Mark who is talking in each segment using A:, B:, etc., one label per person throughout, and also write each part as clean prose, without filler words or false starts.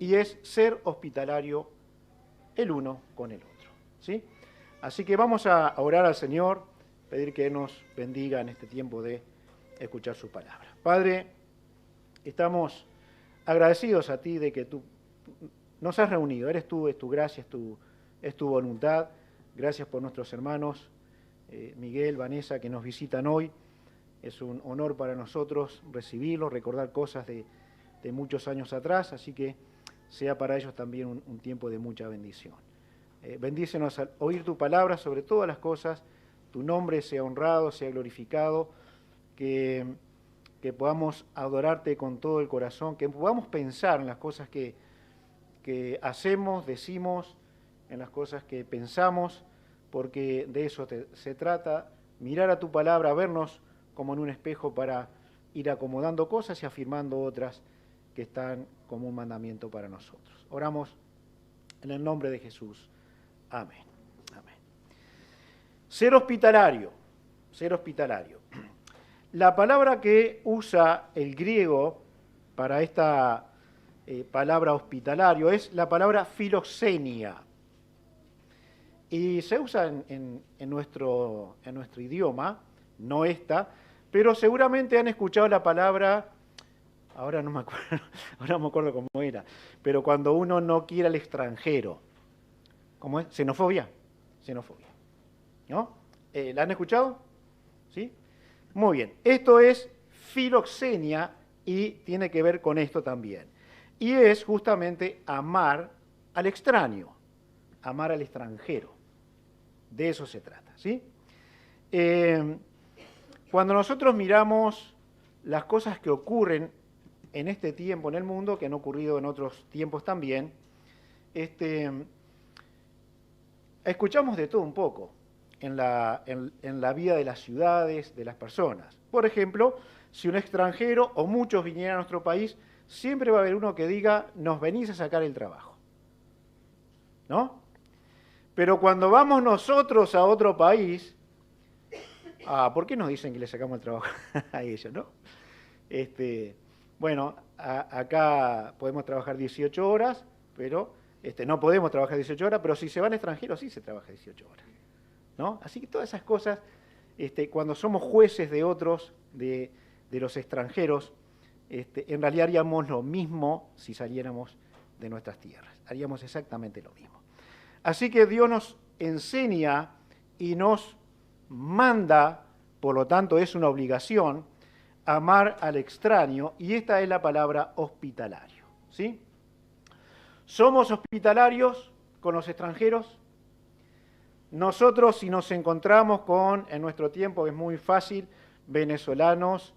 A: y es ser hospitalario el uno con el otro, ¿sí? Así que vamos a orar al Señor, pedir que nos bendiga en este tiempo de escuchar su palabra. Padre, estamos agradecidos a ti de que tú nos has reunido. Eres tú, es tu gracia, es tu voluntad. Gracias por nuestros hermanos, Miguel, Vanessa, que nos visitan hoy. Es un honor para nosotros recibirlos, recordar cosas de muchos años atrás, así que sea para ellos también un tiempo de mucha bendición. Bendícenos al oír tu palabra sobre todas las cosas, tu nombre sea honrado, sea glorificado, que podamos adorarte con todo el corazón, que podamos pensar en las cosas que hacemos, decimos, en las cosas que pensamos, porque de eso se trata, mirar a tu palabra, vernos como en un espejo para ir acomodando cosas y afirmando otras que están como un mandamiento para nosotros. Oramos en el nombre de Jesús. Amén. Amén. Ser hospitalario, ser hospitalario. La palabra que usa el griego para esta palabra hospitalario es la palabra filoxenia. Y se usa en nuestro idioma, no esta, pero seguramente han escuchado la palabra, ahora no me acuerdo cómo era, pero cuando uno no quiere al extranjero. ¿Cómo es? Xenofobia. Xenofobia. ¿No? ¿La han escuchado? ¿Sí? Muy bien. Esto es filoxenia y tiene que ver con esto también. Y es justamente amar al extraño, amar al extranjero. De eso se trata, ¿sí? Cuando nosotros miramos las cosas que ocurren en este tiempo en el mundo, que han ocurrido en otros tiempos también, escuchamos de todo un poco en la vida de las ciudades, de las personas. Por ejemplo, si un extranjero o muchos vinieran a nuestro país, siempre va a haber uno que diga, nos venís a sacar el trabajo. ¿No? Pero cuando vamos nosotros a otro país, ¿por qué nos dicen que le sacamos el trabajo a ellos, no? Bueno, acá podemos trabajar 18 horas, pero no podemos trabajar 18 horas, pero si se van extranjeros sí se trabaja 18 horas, ¿no? Así que todas esas cosas, cuando somos jueces de otros, de los extranjeros, en realidad haríamos lo mismo si saliéramos de nuestras tierras, haríamos exactamente lo mismo. Así que Dios nos enseña y nos manda, por lo tanto es una obligación, amar al extraño, y esta es la palabra hospitalario, ¿sí? ¿Somos hospitalarios con los extranjeros? Nosotros, si nos encontramos con, en nuestro tiempo es muy fácil, venezolanos,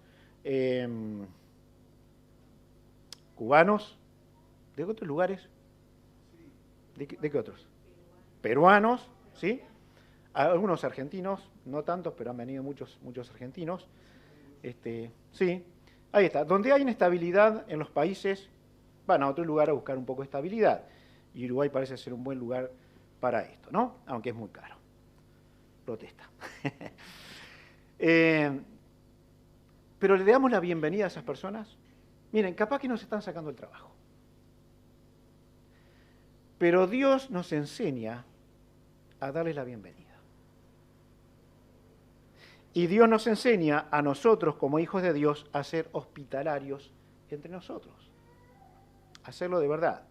A: cubanos, ¿de otros lugares? ¿De qué otros? Peruanos, ¿sí? Algunos argentinos, no tantos, pero han venido muchos argentinos. Sí, ahí está. Donde hay inestabilidad en los países, van a otro lugar a buscar un poco de estabilidad. Y Uruguay parece ser un buen lugar para esto, ¿no? Aunque es muy caro. Protesta. Pero le damos la bienvenida a esas personas. Miren, capaz que nos están sacando el trabajo. Pero Dios nos enseña a darles la bienvenida. Y Dios nos enseña a nosotros, como hijos de Dios, a ser hospitalarios entre nosotros. Hacerlo de verdad.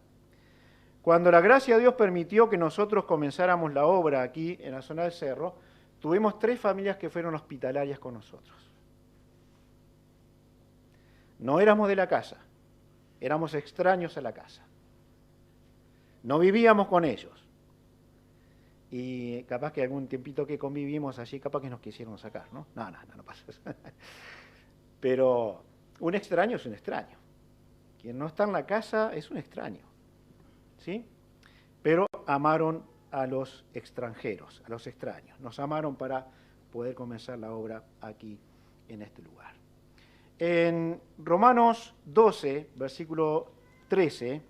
A: Cuando la gracia de Dios permitió que nosotros comenzáramos la obra aquí, en la zona del cerro, tuvimos 3 familias que fueron hospitalarias con nosotros. No éramos de la casa, éramos extraños a la casa. No vivíamos con ellos. Y capaz que algún tiempito que convivimos allí, capaz que nos quisieron sacar, ¿no? No pasa eso. Pero un extraño es un extraño. Quien no está en la casa es un extraño, ¿sí? Pero amaron a los extranjeros, a los extraños. Nos amaron para poder comenzar la obra aquí, en este lugar. En Romanos 12, versículo 13,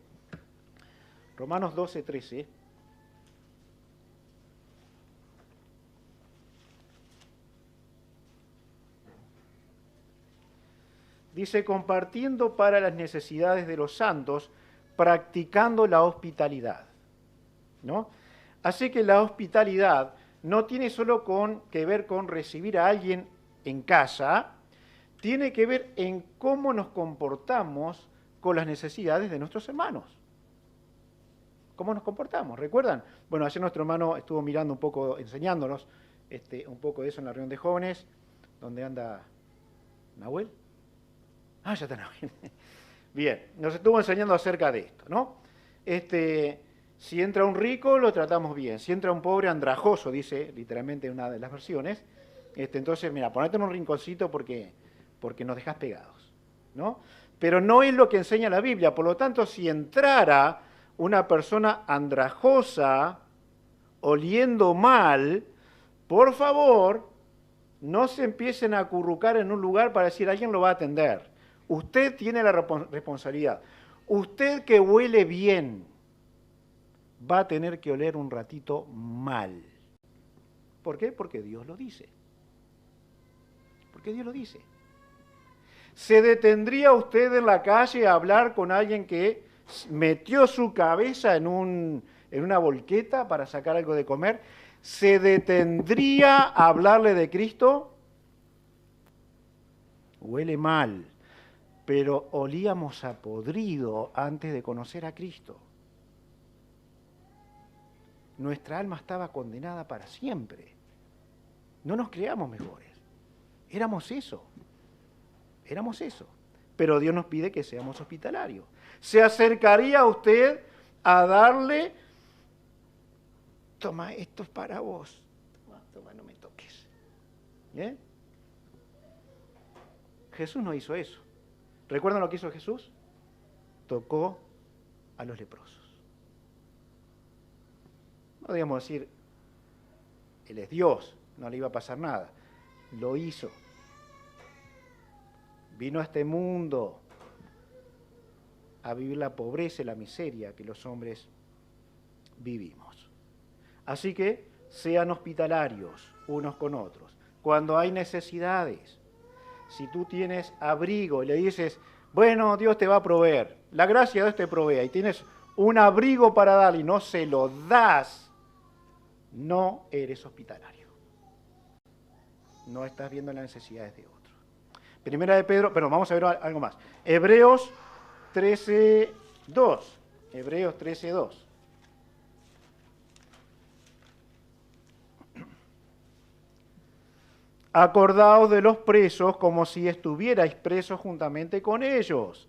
A: Romanos 12, 13, dice, compartiendo para las necesidades de los santos practicando la hospitalidad, ¿no? Así que la hospitalidad no tiene solo que ver con recibir a alguien en casa, tiene que ver en cómo nos comportamos con las necesidades de nuestros hermanos. ¿Cómo nos comportamos? ¿Recuerdan? Bueno, ayer nuestro hermano estuvo mirando un poco, enseñándonos un poco de eso en la reunión de jóvenes. ¿Dónde anda Nahuel? Ah, ya está Nahuel. Bien, nos estuvo enseñando acerca de esto, ¿no? Si entra un rico, lo tratamos bien. Si entra un pobre andrajoso, dice literalmente una de las versiones, entonces, mira, ponete en un rinconcito porque nos dejas pegados, ¿no? Pero no es lo que enseña la Biblia. Por lo tanto, si entrara una persona andrajosa, oliendo mal, por favor, no se empiecen a acurrucar en un lugar para decir alguien lo va a atender. Usted tiene la responsabilidad. Usted que huele bien va a tener que oler un ratito mal. ¿Por qué? Porque Dios lo dice. Porque Dios lo dice. ¿Se detendría usted en la calle a hablar con alguien que metió su cabeza en una volqueta para sacar algo de comer? ¿Se detendría a hablarle de Cristo? Huele mal, pero olíamos a podrido antes de conocer a Cristo. Nuestra alma estaba condenada para siempre. No nos creamos mejores. Éramos eso. Éramos eso. Pero Dios nos pide que seamos hospitalarios. ¿Se acercaría usted a darle, toma, esto es para vos, toma, no me toques? ¿Bien? Jesús no hizo eso. ¿Recuerdan lo que hizo Jesús? Tocó a los leprosos. No digamos decir, Él es Dios, no le iba a pasar nada. Lo hizo. Vino a este mundo a vivir la pobreza y la miseria que los hombres vivimos. Así que sean hospitalarios unos con otros. Cuando hay necesidades, si tú tienes abrigo y le dices, bueno, Dios te va a proveer, la gracia de Dios te provea, y tienes un abrigo para dar y no se lo das, no eres hospitalario. No estás viendo las necesidades de otros. Primera de Pedro, pero vamos a ver algo más. Hebreos 13:2. Hebreos 13:2. Acordaos de los presos como si estuvierais presos juntamente con ellos,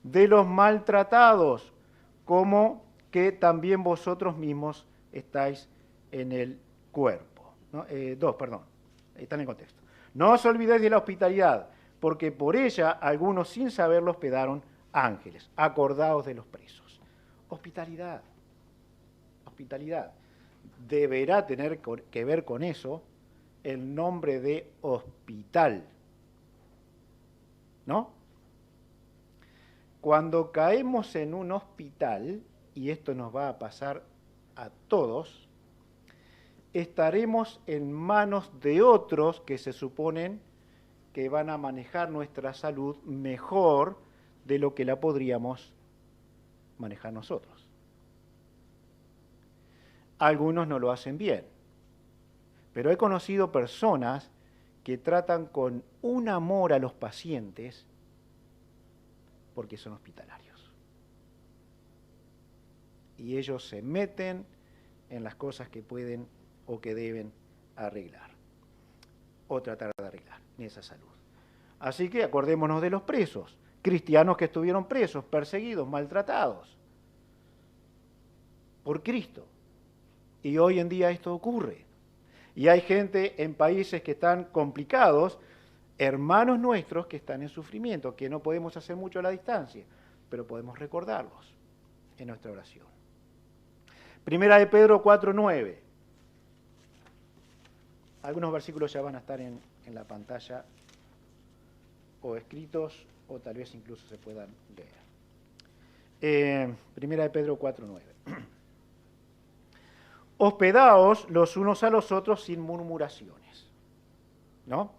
A: de los maltratados, como que también vosotros mismos estáis en el cuerpo. ¿No? 2, perdón, está en el contexto. No os olvidéis de la hospitalidad, porque por ella algunos sin saberlo hospedaron ángeles. Acordaos de los presos. Hospitalidad. Hospitalidad. Deberá tener que ver con eso el nombre de hospital. ¿No? Cuando caemos en un hospital, y esto nos va a pasar a todos, estaremos en manos de otros que se suponen que van a manejar nuestra salud mejor de lo que la podríamos manejar nosotros. Algunos no lo hacen bien, pero he conocido personas que tratan con un amor a los pacientes porque son hospitalarios. Y ellos se meten en las cosas que pueden o que deben arreglar o tratar de arreglar en esa salud. Así que acordémonos de los presos, cristianos que estuvieron presos, perseguidos, maltratados por Cristo. Y hoy en día esto ocurre. Y hay gente en países que están complicados, hermanos nuestros que están en sufrimiento, que no podemos hacer mucho a la distancia, pero podemos recordarlos en nuestra oración. Primera de Pedro 4:9. Algunos versículos ya van a estar en la pantalla o escritos o tal vez incluso se puedan leer. Primera de Pedro 4:9. Hospedaos los unos a los otros sin murmuraciones. ¿No?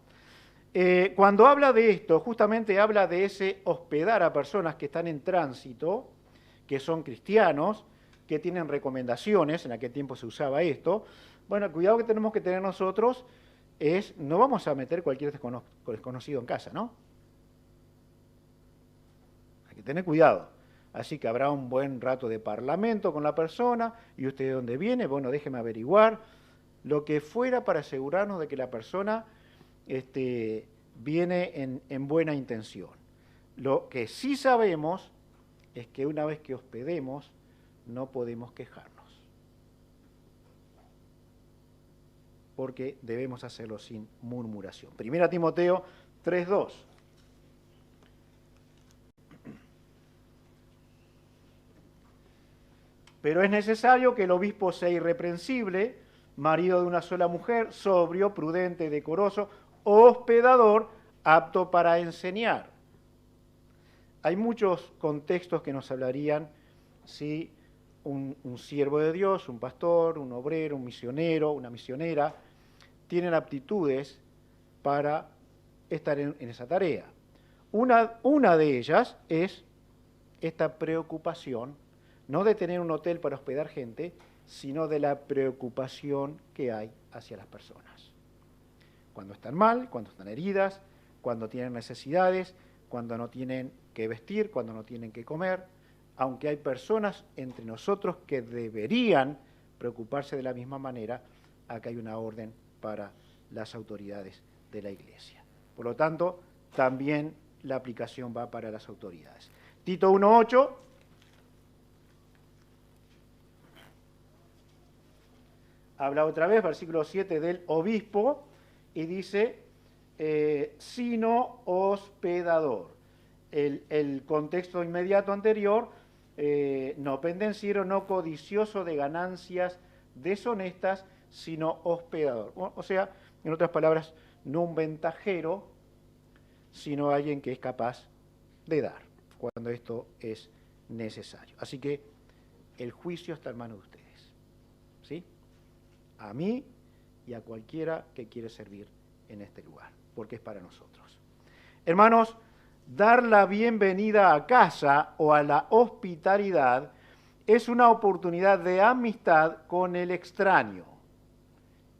A: Cuando habla de esto, justamente habla de ese hospedar a personas que están en tránsito, que son cristianos, que tienen recomendaciones, en aquel tiempo se usaba esto. Bueno, el cuidado que tenemos que tener nosotros es, no vamos a meter cualquier desconocido en casa, ¿no? Hay que tener cuidado. Así que habrá un buen rato de parlamento con la persona, y usted de dónde viene, bueno, déjeme averiguar, lo que fuera para asegurarnos de que la persona viene en buena intención. Lo que sí sabemos es que una vez que hospedemos, no podemos quejarnos, porque debemos hacerlo sin murmuración. 1 Timoteo 3:2. Pero es necesario que el obispo sea irreprensible, marido de una sola mujer, sobrio, prudente, decoroso, hospedador, apto para enseñar. Hay muchos contextos que nos hablarían si un siervo de Dios, un pastor, un obrero, un misionero, una misionera, tienen aptitudes para estar en esa tarea. Una de ellas es esta preocupación, no de tener un hotel para hospedar gente, sino de la preocupación que hay hacia las personas. Cuando están mal, cuando están heridas, cuando tienen necesidades, cuando no tienen que vestir, cuando no tienen que comer, aunque hay personas entre nosotros que deberían preocuparse de la misma manera, acá hay una orden para las autoridades de la Iglesia. Por lo tanto, también la aplicación va para las autoridades. Tito 1:8. Habla otra vez, versículo 7, del obispo, y dice, sino hospedador. El contexto inmediato anterior, no pendenciero, no codicioso de ganancias deshonestas, sino hospedador. O sea, en otras palabras, no un ventajero, sino alguien que es capaz de dar, cuando esto es necesario. Así que el juicio está en manos de ustedes, ¿sí? A mí y a cualquiera que quiere servir en este lugar, porque es para nosotros. Hermanos, dar la bienvenida a casa o a la hospitalidad es una oportunidad de amistad con el extraño.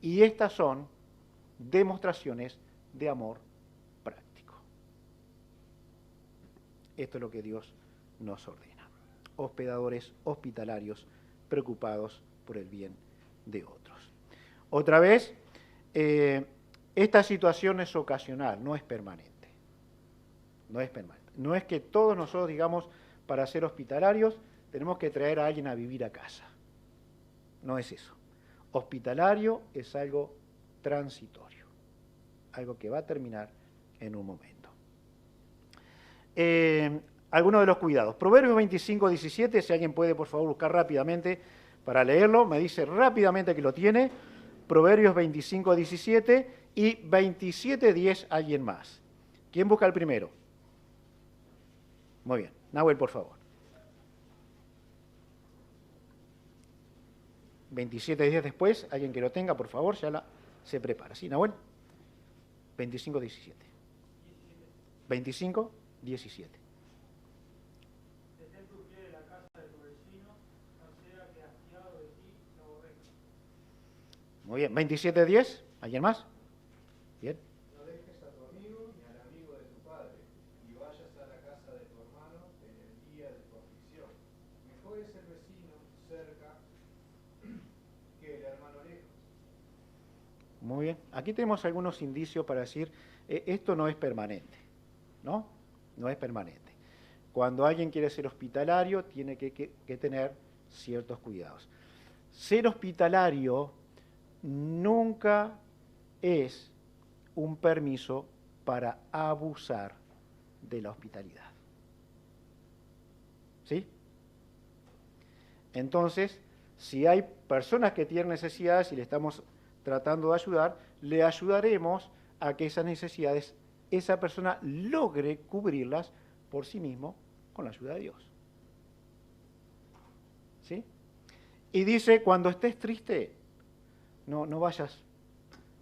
A: Y estas son demostraciones de amor práctico. Esto es lo que Dios nos ordena. Hospedadores hospitalarios preocupados por el bien de otros. Otra vez, esta situación es ocasional, no es permanente. No es permanente. No es que todos nosotros, digamos, para ser hospitalarios, tenemos que traer a alguien a vivir a casa. No es eso. Hospitalario es algo transitorio, algo que va a terminar en un momento. Algunos de los cuidados. Proverbios 25:17, si alguien puede, por favor, buscar rápidamente para leerlo, me dice rápidamente que lo tiene. Proverbios 25:17 y 27:10, alguien más. ¿Quién busca el primero? Muy bien. Nahuel, por favor. 27:10 después, alguien que lo tenga, por favor, ya se prepara. ¿Sí, Nahuel? 25:17. 25:17.
B: Detén tu pie de la casa de tu vecino, no sea que hastiado de ti lo aborrezca.
A: Muy bien. 27:10, ¿alguien más? Bien.
C: No dejes a tu amigo ni al amigo de tu padre, y vayas a la casa de tu hermano en el día de tu aflicción. Mejor es el vecino cerca que el hermano lejos.
A: Muy bien. Aquí tenemos algunos indicios para decir, esto no es permanente, ¿no? No es permanente. Cuando alguien quiere ser hospitalario, tiene que tener ciertos cuidados. Ser hospitalario nunca es un permiso para abusar de la hospitalidad. ¿Sí? Entonces, si hay personas que tienen necesidades y le estamos tratando de ayudar, le ayudaremos a que esas necesidades, esa persona logre cubrirlas por sí mismo con la ayuda de Dios. ¿Sí? Y dice, cuando estés triste, no vayas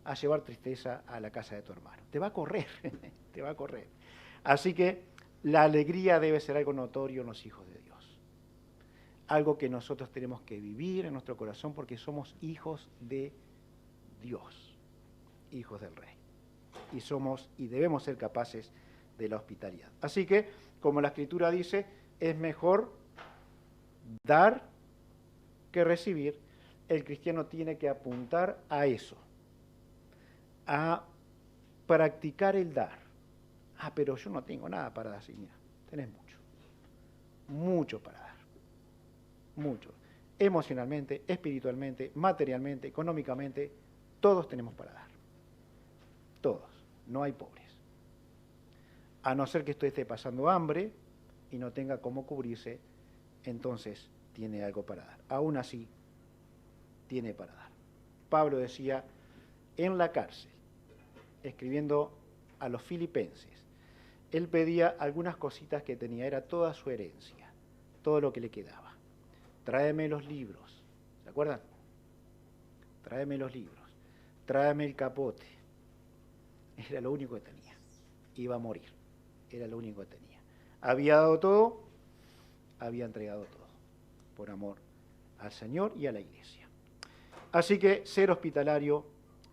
A: a llevar tristeza a la casa de tu hermano. Te va a correr, te va a correr. Así que la alegría debe ser algo notorio en los hijos de Dios. algo que nosotros tenemos que vivir en nuestro corazón porque somos hijos de Dios, hijos del Rey. Y debemos ser capaces de la hospitalidad. Así que, como la Escritura dice, es mejor dar que recibir. El cristiano tiene que apuntar a eso, a practicar el dar. Pero yo no tengo nada para dar. Sí, mira, tenés mucho para dar, mucho. Emocionalmente, espiritualmente, materialmente, económicamente, todos tenemos para dar. Todos, no hay pobres. A no ser que usted esté pasando hambre y no tenga cómo cubrirse, entonces tiene algo para dar. Aún así, tiene para dar. Pablo decía en la cárcel, escribiendo a los filipenses, él pedía algunas cositas que tenía, era toda su herencia, todo lo que le quedaba. Tráeme los libros, ¿se acuerdan? Tráeme los libros, tráeme el capote. Era lo único que tenía. Iba a morir, era lo único que tenía. Había dado todo, había entregado todo, por amor al Señor y a la iglesia. Así que ser hospitalario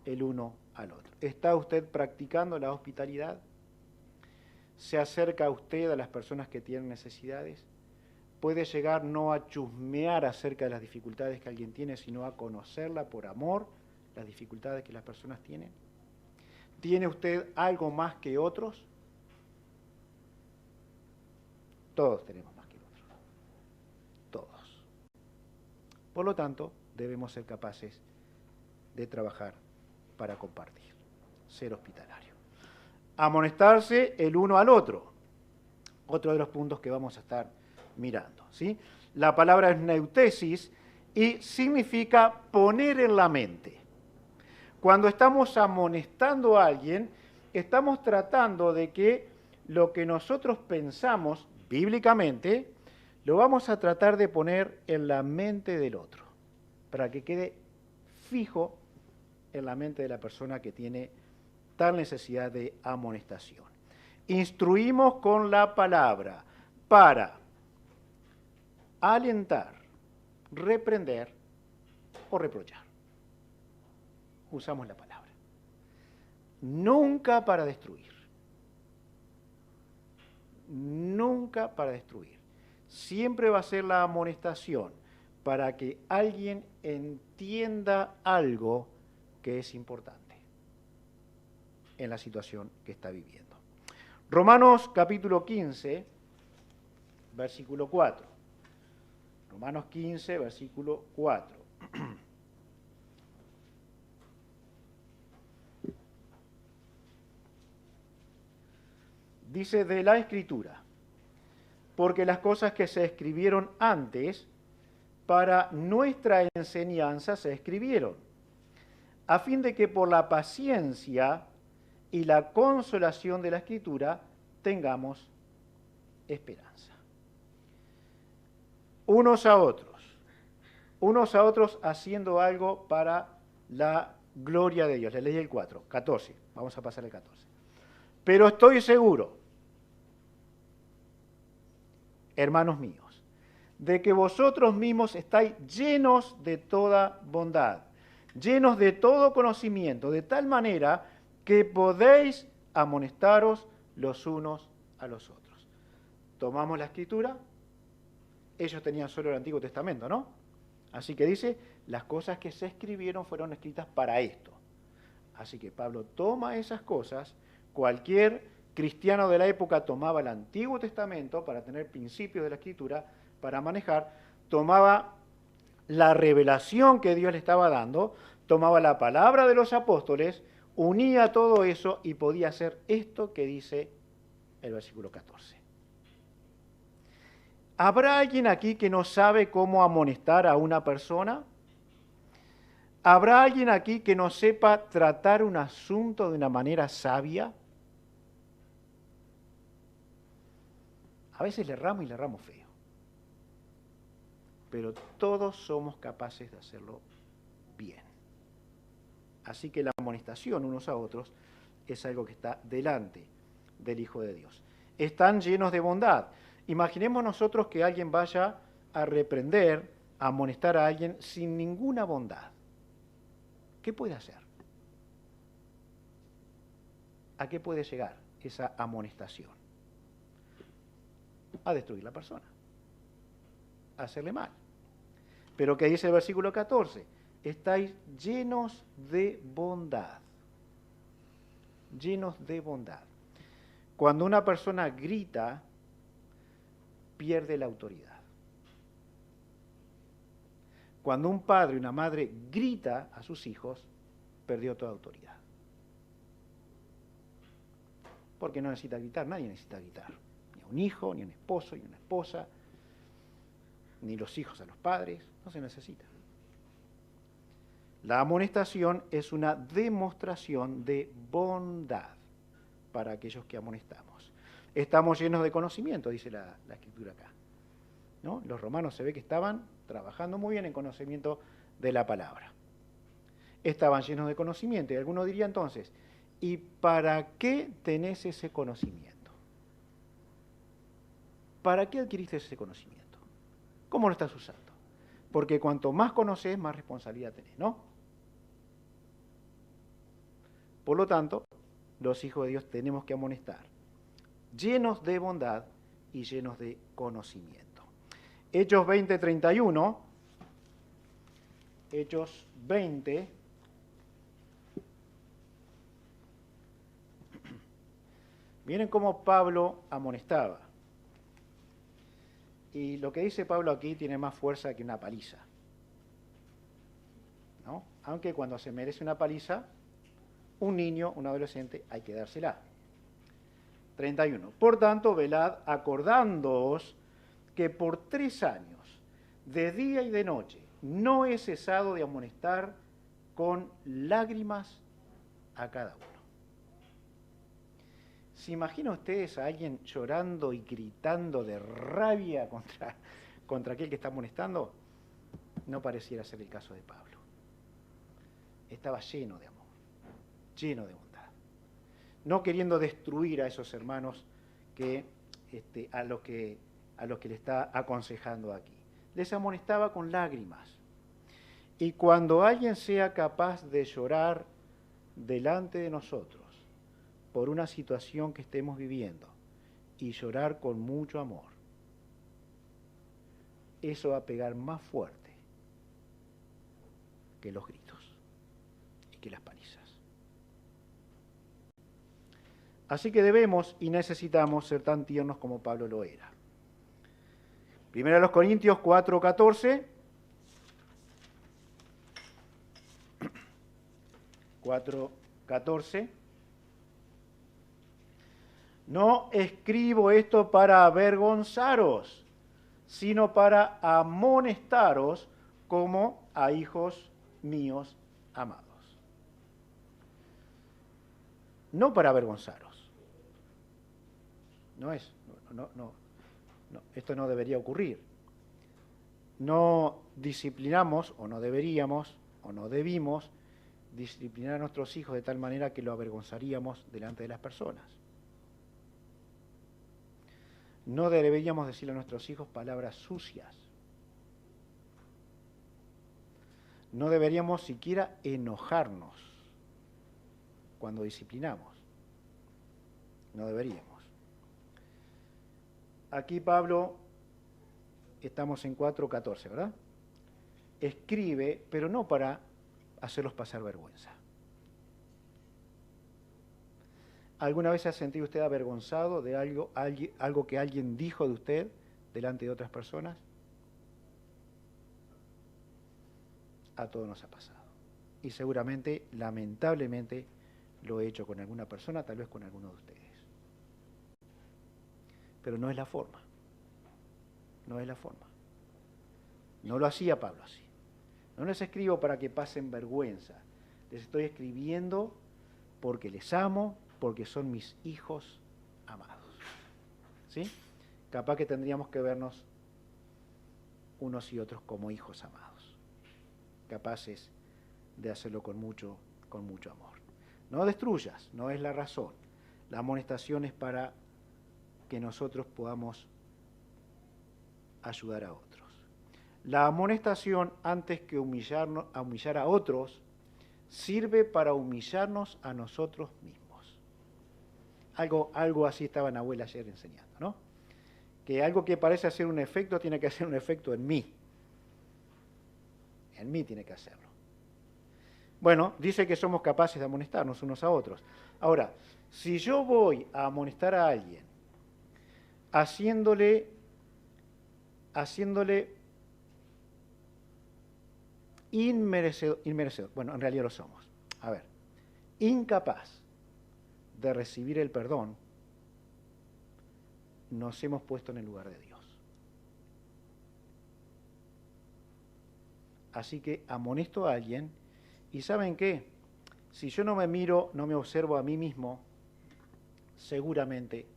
A: el uno al otro. ¿Está usted practicando la hospitalidad? ¿Se acerca usted a las personas que tienen necesidades? ¿Puede llegar no a chusmear acerca de las dificultades que alguien tiene, sino a conocerla por amor, las dificultades que las personas tienen? ¿Tiene usted algo más que otros? Todos tenemos más que otros. Todos. Por lo tanto, debemos ser capaces de trabajar para compartir, ser hospitalario. Amonestarse el uno al otro. Otro de los puntos que vamos a estar mirando, ¿sí? La palabra es neutesis y significa poner en la mente. Cuando estamos amonestando a alguien, estamos tratando de que lo que nosotros pensamos bíblicamente, lo vamos a tratar de poner en la mente del otro, para que quede fijo en la mente de la persona que tiene tal necesidad de amonestación. Instruimos con la palabra para alentar, reprender o reprochar. Usamos la palabra. Nunca para destruir. Nunca para destruir. Siempre va a ser la amonestación para que alguien entienda algo que es importante en la situación que está viviendo. Romanos capítulo 15, versículo 4. Romanos 15, versículo 4. Dice de la Escritura, porque las cosas que se escribieron antes, para nuestra enseñanza se escribieron, a fin de que por la paciencia y la consolación de la Escritura tengamos esperanza. Unos a otros haciendo algo para la gloria de Dios. Les leí el 14, vamos a pasar al 14. Pero estoy seguro, hermanos míos, de que vosotros mismos estáis llenos de toda bondad, llenos de todo conocimiento, de tal manera que podéis amonestaros los unos a los otros. Tomamos la Escritura, ellos tenían solo el Antiguo Testamento, ¿no? Así que dice, las cosas que se escribieron fueron escritas para esto. Así que Pablo toma esas cosas, cualquier cristiano de la época tomaba el Antiguo Testamento para tener principios de la Escritura, para manejar, tomaba la revelación que Dios le estaba dando, tomaba la palabra de los apóstoles, unía todo eso y podía hacer esto que dice el versículo 14. ¿Habrá alguien aquí que no sabe cómo amonestar a una persona? ¿Habrá alguien aquí que no sepa tratar un asunto de una manera sabia? A veces le erramos y le erramos feo. Pero todos somos capaces de hacerlo bien. Así que la amonestación unos a otros es algo que está delante del Hijo de Dios. Están llenos de bondad. Imaginemos nosotros que alguien vaya a reprender, a amonestar a alguien sin ninguna bondad, ¿qué puede hacer? ¿A qué puede llegar esa amonestación? A destruir la persona, a hacerle mal. Pero ¿qué dice el versículo 14? Estáis llenos de bondad. Llenos de bondad. Cuando una persona grita, pierde la autoridad. Cuando un padre y una madre grita a sus hijos, perdió toda autoridad. Porque no necesita gritar, nadie necesita gritar. Ni a un hijo, ni a un esposo, ni a una esposa, ni los hijos a los padres, no se necesita. La amonestación es una demostración de bondad para aquellos que amonestamos. Estamos llenos de conocimiento, dice la Escritura acá, ¿no? Los romanos se ve que estaban trabajando muy bien en conocimiento de la palabra. Estaban llenos de conocimiento, y alguno diría entonces, ¿y para qué tenés ese conocimiento? ¿Para qué adquiriste ese conocimiento? ¿Cómo lo estás usando? Porque cuanto más conoces, más responsabilidad tenés, ¿no? Por lo tanto, los hijos de Dios tenemos que amonestar, llenos de bondad y llenos de conocimiento. Hechos 20:31, Hechos 20, miren cómo Pablo amonestaba. Y lo que dice Pablo aquí tiene más fuerza que una paliza, ¿no? Aunque cuando se merece una paliza, un niño, un adolescente, hay que dársela. 31. Por tanto, velad acordándoos que por 3 años, de día y de noche, no he cesado de amonestar con lágrimas a cada uno. ¿Se imaginan ustedes a alguien llorando y gritando de rabia contra aquel que está amonestando? No pareciera ser el caso de Pablo. Estaba lleno de amor, lleno de bondad, no queriendo destruir a esos hermanos a los que le está aconsejando aquí. Les amonestaba con lágrimas. Y cuando alguien sea capaz de llorar delante de nosotros por una situación que estemos viviendo y llorar con mucho amor, eso va a pegar más fuerte que los gritos y que las palizas. Así que debemos y necesitamos ser tan tiernos como Pablo lo era. Primero a los Corintios 4:14. 4:14. No escribo esto para avergonzaros, sino para amonestaros como a hijos míos amados. No para avergonzaros. No, esto no debería ocurrir. No disciplinamos, o no deberíamos, o no debimos disciplinar a nuestros hijos de tal manera que lo avergonzaríamos delante de las personas. No deberíamos decirle a nuestros hijos palabras sucias. No deberíamos siquiera enojarnos cuando disciplinamos. No deberíamos. Aquí Pablo, estamos en 4:14, ¿verdad? Escribe, pero no para hacerlos pasar vergüenza. ¿Alguna vez se ha sentido usted avergonzado de algo que alguien dijo de usted delante de otras personas? A todos nos ha pasado. Y seguramente, lamentablemente, lo he hecho con alguna persona, tal vez con alguno de ustedes. Pero no es la forma. No es la forma. No lo hacía Pablo así. No les escribo para que pasen vergüenza. Les estoy escribiendo porque les amo, porque son mis hijos amados. ¿Sí? Capaz que tendríamos que vernos unos y otros como hijos amados, capaces de hacerlo con mucho amor. No destruyas, no es la razón. La amonestación es para que nosotros podamos ayudar a otros, La amonestación, antes que humillar a otros, sirve para humillarnos a nosotros mismos. Algo así estaba Nahuel ayer enseñando, ¿no? Que algo que parece hacer un efecto tiene que hacer un efecto en mí. En mí tiene que hacerlo. Bueno, dice que somos capaces de amonestarnos unos a otros. Ahora, si yo voy a amonestar a alguien haciéndole inmerecedor, bueno, en realidad lo somos. A ver, incapaz de recibir el perdón, nos hemos puesto en el lugar de Dios. Así que amonesto a alguien y ¿saben qué? Si yo no me miro, no me observo a mí mismo, seguramente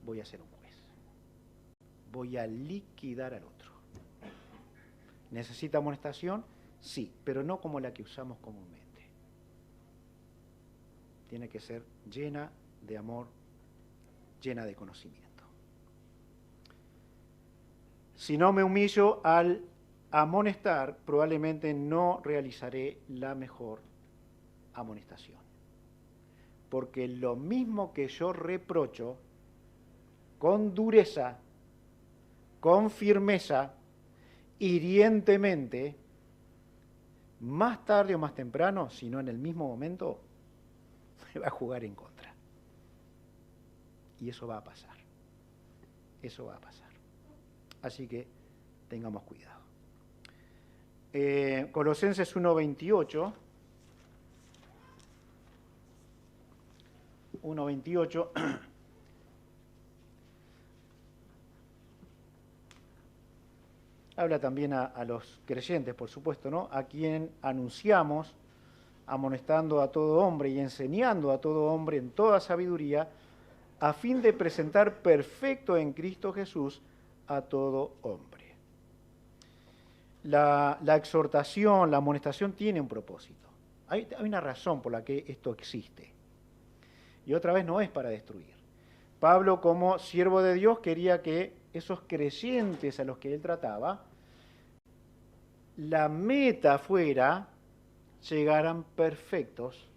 A: voy a ser un juez. Voy a liquidar al otro. ¿Necesita amonestación? Sí, pero no como la que usamos comúnmente. Tiene que ser llena de amor, llena de conocimiento. Si no me humillo al amonestar, probablemente no realizaré la mejor amonestación. Porque lo mismo que yo reprocho, con dureza, con firmeza, hirientemente, más tarde o más temprano, si no en el mismo momento, me va a jugar en contra. Y eso va a pasar. Eso va a pasar. Así que tengamos cuidado. Colosenses 1:28. 1:28. Habla también a los creyentes, por supuesto, ¿no? A quien anunciamos, amonestando a todo hombre y enseñando a todo hombre en toda sabiduría, a fin de presentar perfecto en Cristo Jesús a todo hombre. La exhortación, la amonestación tiene un propósito. Hay una razón por la que esto existe. Y otra vez no es para destruir. Pablo, como siervo de Dios, quería que esos creyentes a los que él trataba, la meta fuera llegaran perfectos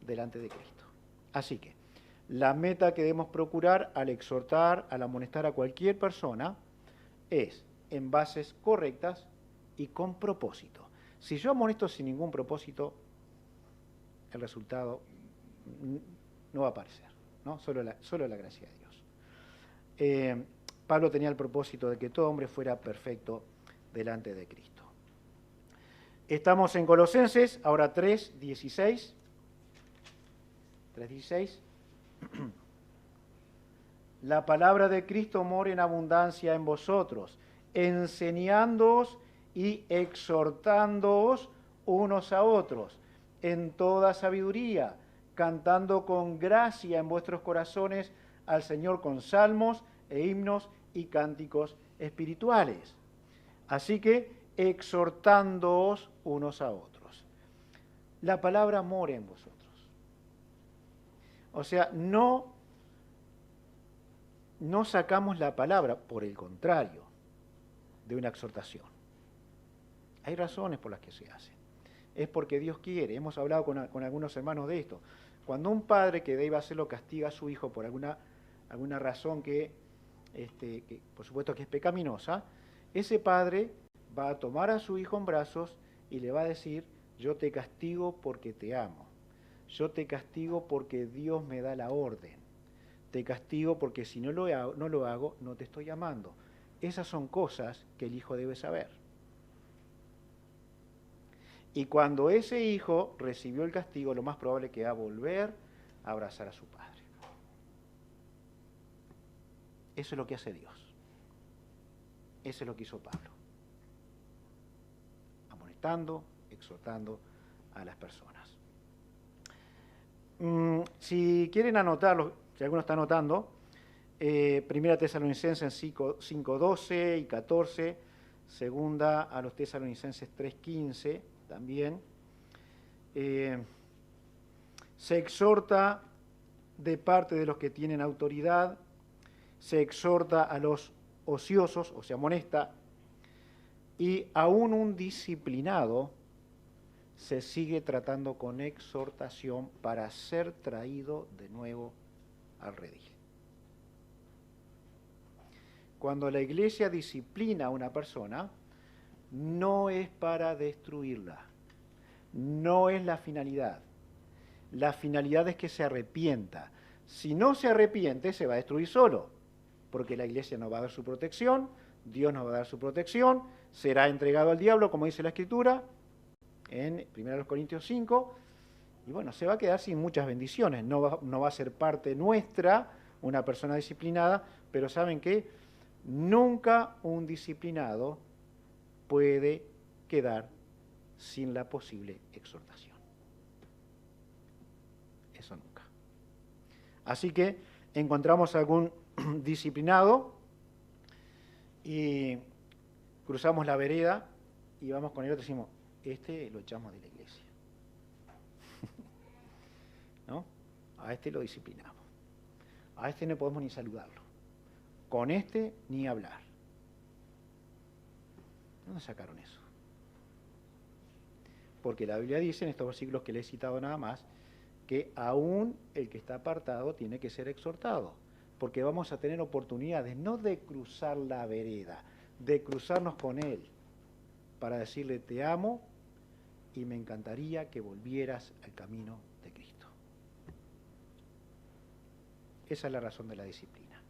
A: delante de Cristo. Así que la meta que debemos procurar al exhortar, al amonestar a cualquier persona, es en bases correctas y con propósito. Si yo amonesto sin ningún propósito, el resultado no va a aparecer, ¿no? Solo la gracia de Dios. Pablo tenía el propósito de que todo hombre fuera perfecto delante de Cristo. Estamos en Colosenses, ahora 3:16. 3:16. La palabra de Cristo mora en abundancia en vosotros, enseñándoos y exhortándoos unos a otros, en toda sabiduría, cantando con gracia en vuestros corazones al Señor con salmos e himnos y cánticos espirituales. Así que exhortándoos unos a otros. La palabra mora en vosotros. O sea, no sacamos la palabra, por el contrario, de una exhortación. Hay razones por las que se hace. Es porque Dios quiere. Hemos hablado con algunos hermanos de esto. Cuando un padre que debe hacerlo castiga a su hijo por alguna razón que por supuesto que es pecaminosa, ese padre va a tomar a su hijo en brazos y le va a decir: yo te castigo porque te amo. Yo te castigo porque Dios me da la orden. Te castigo porque si no lo hago, no te estoy amando. Esas son cosas que el hijo debe saber. Y cuando ese hijo recibió el castigo, lo más probable es que va a volver a abrazar a su padre. Eso es lo que hace Dios. Eso es lo que hizo Pablo. Amonestando, exhortando a las personas. Si quieren anotarlo, si alguno está anotando, 1 Tesalonicenses 5:12 y 14, segunda a los Tesalonicenses 3:15 también. Se exhorta de parte de los que tienen autoridad, se exhorta a los ociosos, o se amonesta, Y aún un disciplinado se sigue tratando con exhortación para ser traído de nuevo al redil. Cuando la iglesia disciplina a una persona, no es para destruirla, no es la finalidad. La finalidad es que se arrepienta. Si no se arrepiente, se va a destruir solo, porque la iglesia no va a dar su protección, Dios no va a dar su protección, será entregado al diablo, como dice la Escritura, en 1 Corintios 5, y bueno, se va a quedar sin muchas bendiciones, no va a ser parte nuestra una persona disciplinada, pero ¿saben qué? Nunca un disciplinado puede quedar sin la posible exhortación. Eso nunca. Así que encontramos algún disciplinado y cruzamos la vereda y vamos con el otro y decimos, este lo echamos de la iglesia. ¿No? A este lo disciplinamos. A este no podemos ni saludarlo. Con este ni hablar. ¿Dónde sacaron eso? Porque la Biblia dice en estos versículos que le he citado nada más, que aún el que está apartado tiene que ser exhortado, porque vamos a tener oportunidades, no de cruzar la vereda, de cruzarnos con él, para decirle te amo y me encantaría que volvieras al camino de Cristo. Esa es la razón de la disciplina.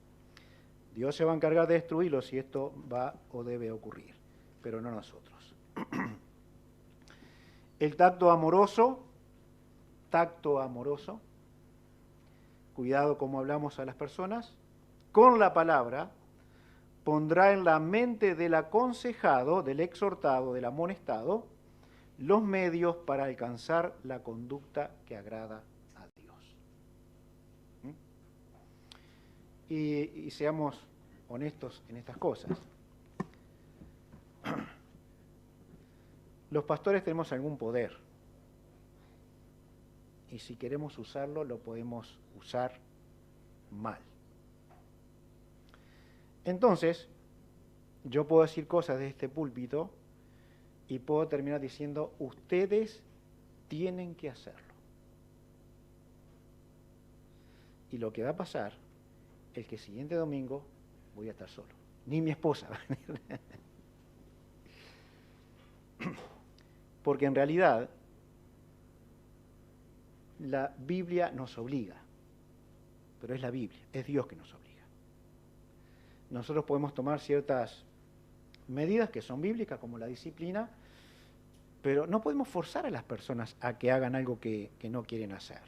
A: Dios se va a encargar de destruirlo si esto va o debe ocurrir, pero no nosotros. El tacto amoroso, cuidado como hablamos a las personas, con la palabra pondrá en la mente del aconsejado, del exhortado, del amonestado, los medios para alcanzar la conducta que agrada a Dios. Y seamos honestos en estas cosas. Los pastores tenemos algún poder. Y si queremos usarlo, lo podemos usar mal. Entonces, yo puedo decir cosas de este púlpito y puedo terminar diciendo, ustedes tienen que hacerlo. Y lo que va a pasar es que el siguiente domingo voy a estar solo. Ni mi esposa va a venir. Porque en realidad la Biblia nos obliga, pero es la Biblia, es Dios que nos obliga. Nosotros podemos tomar ciertas medidas que son bíblicas, como la disciplina, pero no podemos forzar a las personas a que hagan algo que no quieren hacer.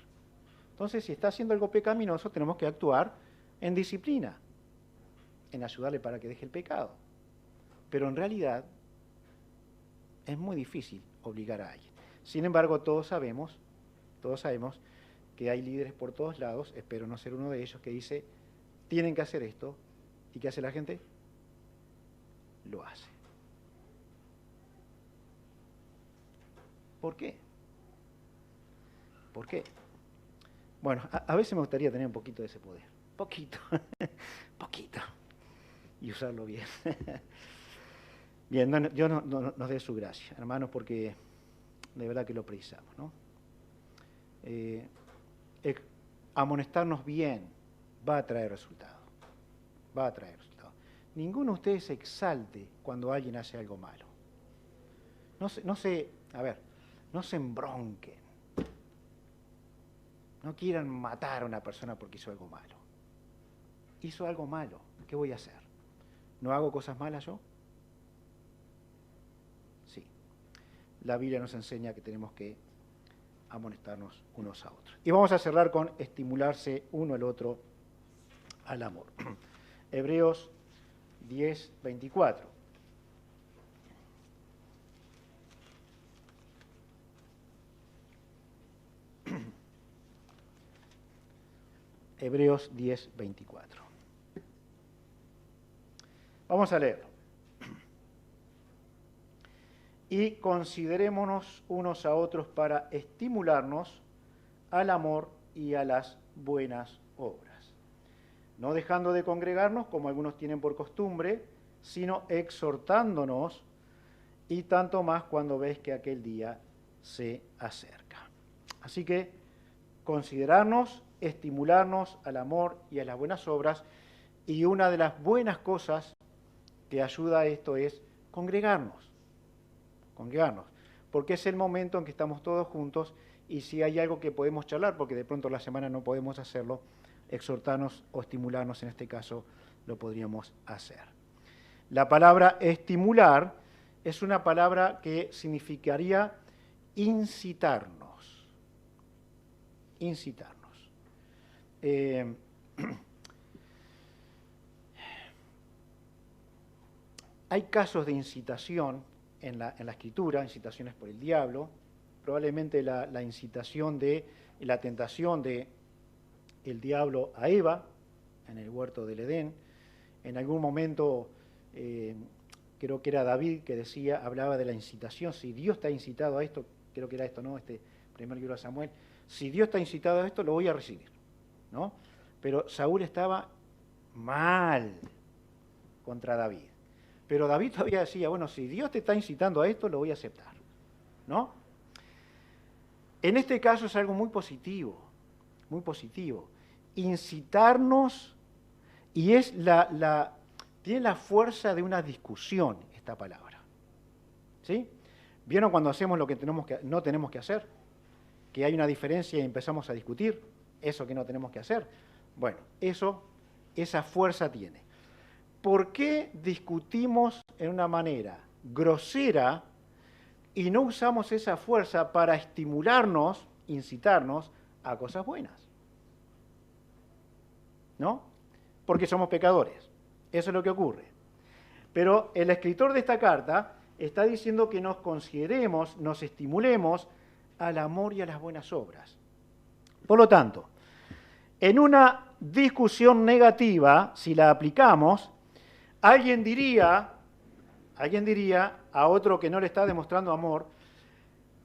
A: Entonces, si está haciendo algo pecaminoso, tenemos que actuar en disciplina, en ayudarle para que deje el pecado. Pero en realidad es muy difícil obligar a alguien. Sin embargo, todos sabemos que hay líderes por todos lados, espero no ser uno de ellos, que dice, tienen que hacer esto, ¿y qué hace la gente? Lo hace. ¿Por qué? ¿Por qué? Bueno, a veces me gustaría tener un poquito de ese poder. Poquito. Y usarlo bien. Bien, Dios nos dé su gracia, hermanos, porque de verdad que lo precisamos, ¿no? Amonestarnos bien va a traer resultados. Va a traer resultados. Ninguno de ustedes se exalte cuando alguien hace algo malo. No se embronquen. No quieran matar a una persona porque hizo algo malo. Hizo algo malo, ¿qué voy a hacer? ¿No hago cosas malas yo? Sí. La Biblia nos enseña que tenemos que amonestarnos unos a otros. Y vamos a cerrar con estimularse uno al otro al amor. Hebreos 10, 24. Hebreos 10, 24. Vamos a leerlo. Y considerémonos unos a otros para estimularnos al amor y a las buenas obras, no dejando de congregarnos como algunos tienen por costumbre, sino exhortándonos, y tanto más cuando ves que aquel día se acerca. Así que considerarnos, estimularnos al amor y a las buenas obras, y una de las buenas cosas que ayuda a esto es congregarnos, porque es el momento en que estamos todos juntos y si hay algo que podemos charlar, porque de pronto la semana no podemos hacerlo, exhortarnos o estimularnos, en este caso lo podríamos hacer. La palabra estimular es una palabra que significaría incitarnos. Hay casos de incitación en la Escritura, incitaciones por el diablo, probablemente la incitación de la tentación de el diablo a Eva en el huerto del Edén. En algún momento, creo que era David que hablaba de la incitación. Si Dios está incitado a esto, creo que era esto, ¿no? Este primer libro de Samuel. Si Dios está incitado a esto, lo voy a recibir, ¿no? Pero Saúl estaba mal contra David. Pero David todavía decía, bueno, si Dios te está incitando a esto, lo voy a aceptar, ¿no? En este caso es algo muy positivo, muy positivo. Incitarnos, y tiene la fuerza de una discusión esta palabra, ¿sí? ¿Vieron cuando hacemos lo que no tenemos que hacer? Que hay una diferencia y empezamos a discutir eso que no tenemos que hacer. Bueno, esa fuerza tiene. ¿Por qué discutimos en una manera grosera y no usamos esa fuerza para estimularnos, incitarnos a cosas buenas? ¿No? Porque somos pecadores. Eso es lo que ocurre. Pero el escritor de esta carta está diciendo que nos consideremos, nos estimulemos al amor y a las buenas obras. Por lo tanto, en una discusión negativa, si la aplicamos, alguien diría a otro que no le está demostrando amor,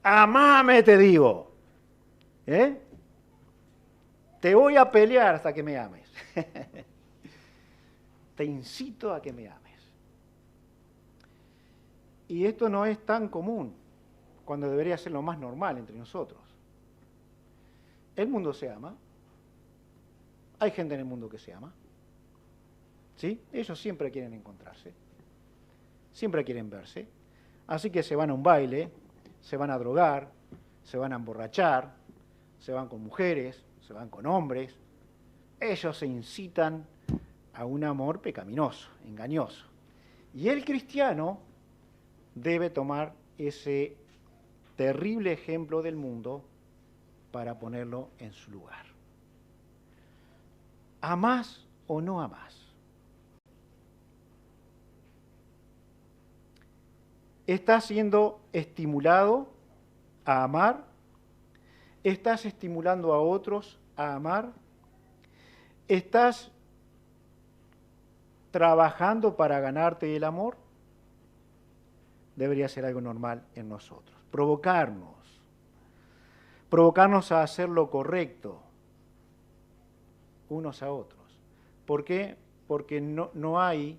A: amame, te digo, te voy a pelear hasta que me ames. Te incito a que me ames. Y esto no es tan común, cuando debería ser lo más normal entre nosotros. El mundo se ama. Hay gente en el mundo que se ama. ¿Sí? Ellos siempre quieren encontrarse. Siempre quieren verse. Así que se van a un baile, se van a drogar, se van a emborrachar, se van con mujeres, se van con hombres. Ellos se incitan a un amor pecaminoso, engañoso. Y el cristiano debe tomar ese terrible ejemplo del mundo para ponerlo en su lugar. ¿Amás o no amás? ¿Estás siendo estimulado a amar? ¿Estás estimulando a otros a amar? ¿Estás trabajando para ganarte el amor? Debería ser algo normal en nosotros. Provocarnos a hacer lo correcto unos a otros. ¿Por qué? Porque no hay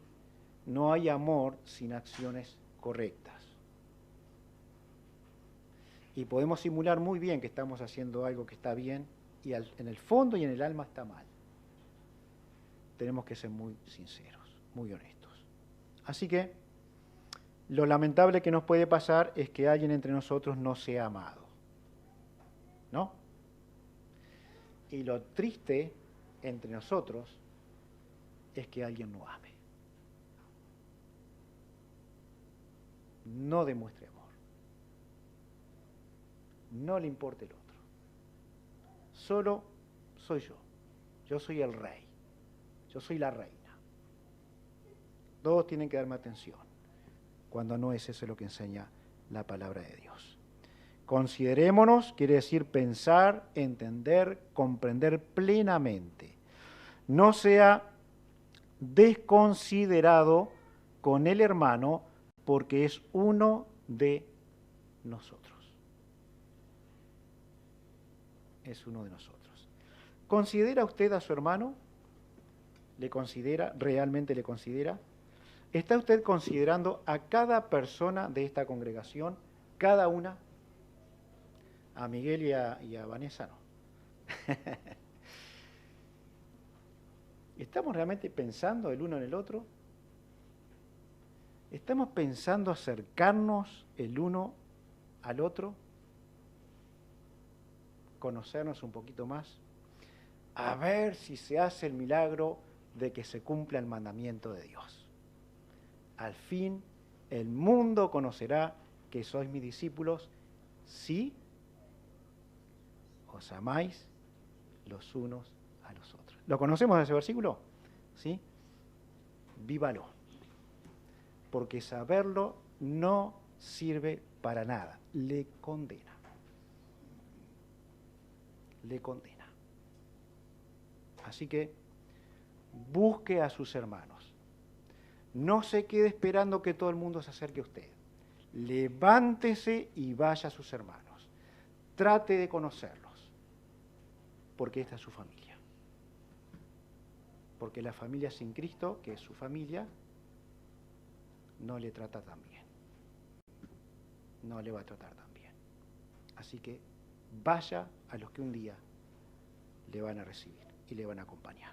A: amor sin acciones correctas. Y podemos simular muy bien que estamos haciendo algo que está bien y en el fondo y en el alma está mal. Tenemos que ser muy sinceros, muy honestos. Así que lo lamentable que nos puede pasar es que alguien entre nosotros no sea amado, ¿no? Y lo triste entre nosotros es que alguien no ame. No demuestre amor. No le importa el otro. Solo soy yo. Yo soy el rey. Yo soy la reina. Todos tienen que darme atención, cuando no es eso lo que enseña la palabra de Dios. Considerémonos, quiere decir pensar, entender, comprender plenamente. No sea desconsiderado con el hermano porque es uno de nosotros. Es uno de nosotros. ¿Considera usted a su hermano? ¿Le considera? ¿Realmente le considera? ¿Está usted considerando a cada persona de esta congregación, cada una? A Miguel y a Vanessa no. ¿Estamos realmente pensando el uno en el otro? ¿Estamos pensando acercarnos el uno al otro? ¿Conocernos un poquito más? A ver si se hace el milagro de que se cumpla el mandamiento de Dios. Al fin, el mundo conocerá que sois mis discípulos si os amáis los unos a los otros. ¿Lo conocemos ese versículo? ¿Sí? Vívalo. Porque saberlo no sirve para nada. Le condena. Le condena. Así que busque a sus hermanos. No se quede esperando que todo el mundo se acerque a usted. Levántese y vaya a sus hermanos. Trate de conocerlos, porque esta es su familia. Porque la familia sin Cristo, que es su familia, no le trata tan bien. No le va a tratar tan bien. Así que vaya a los que un día le van a recibir y le van a acompañar.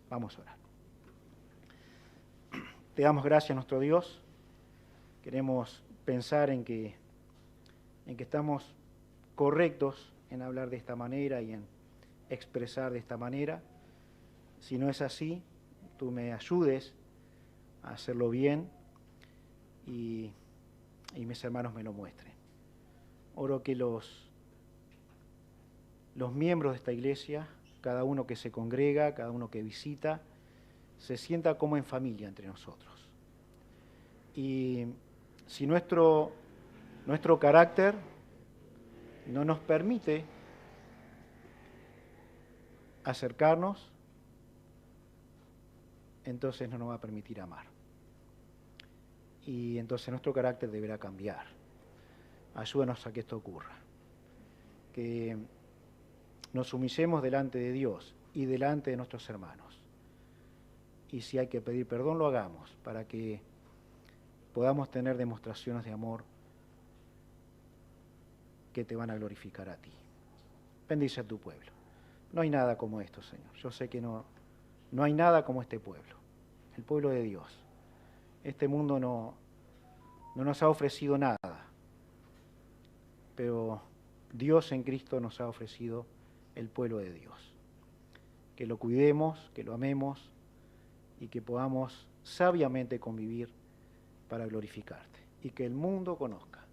A: Vamos a orar. Te damos gracias, nuestro Dios. Queremos pensar en que estamos correctos en hablar de esta manera y en expresar de esta manera. Si no es así, tú me ayudes a hacerlo bien y mis hermanos me lo muestren. Oro que los miembros de esta iglesia, cada uno que se congrega, cada uno que visita, se sienta como en familia entre nosotros. Y si nuestro carácter no nos permite acercarnos, entonces no nos va a permitir amar. Y entonces nuestro carácter deberá cambiar. Ayúdanos a que esto ocurra. Que nos humillemos delante de Dios y delante de nuestros hermanos. Y si hay que pedir perdón, lo hagamos, para que podamos tener demostraciones de amor que te van a glorificar a ti. Bendice a tu pueblo. No hay nada como esto, Señor. Yo sé que no hay nada como este pueblo, el pueblo de Dios. Este mundo no nos ha ofrecido nada, pero Dios en Cristo nos ha ofrecido el pueblo de Dios. Que lo cuidemos, que lo amemos y que podamos sabiamente convivir para glorificarte. Y que el mundo conozca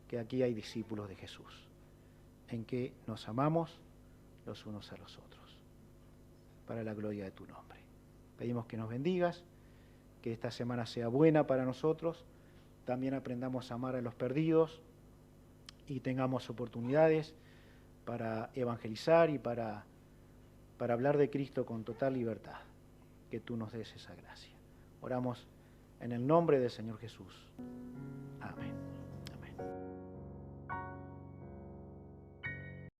A: que aquí hay discípulos de Jesús, en que nos amamos los unos a los otros, para la gloria de tu nombre. Pedimos que nos bendigas, que esta semana sea buena para nosotros, también aprendamos a amar a los perdidos y tengamos oportunidades para evangelizar y para hablar de Cristo con total libertad. Que tú nos des esa gracia. Oramos en el nombre del Señor Jesús. Amén. Amén.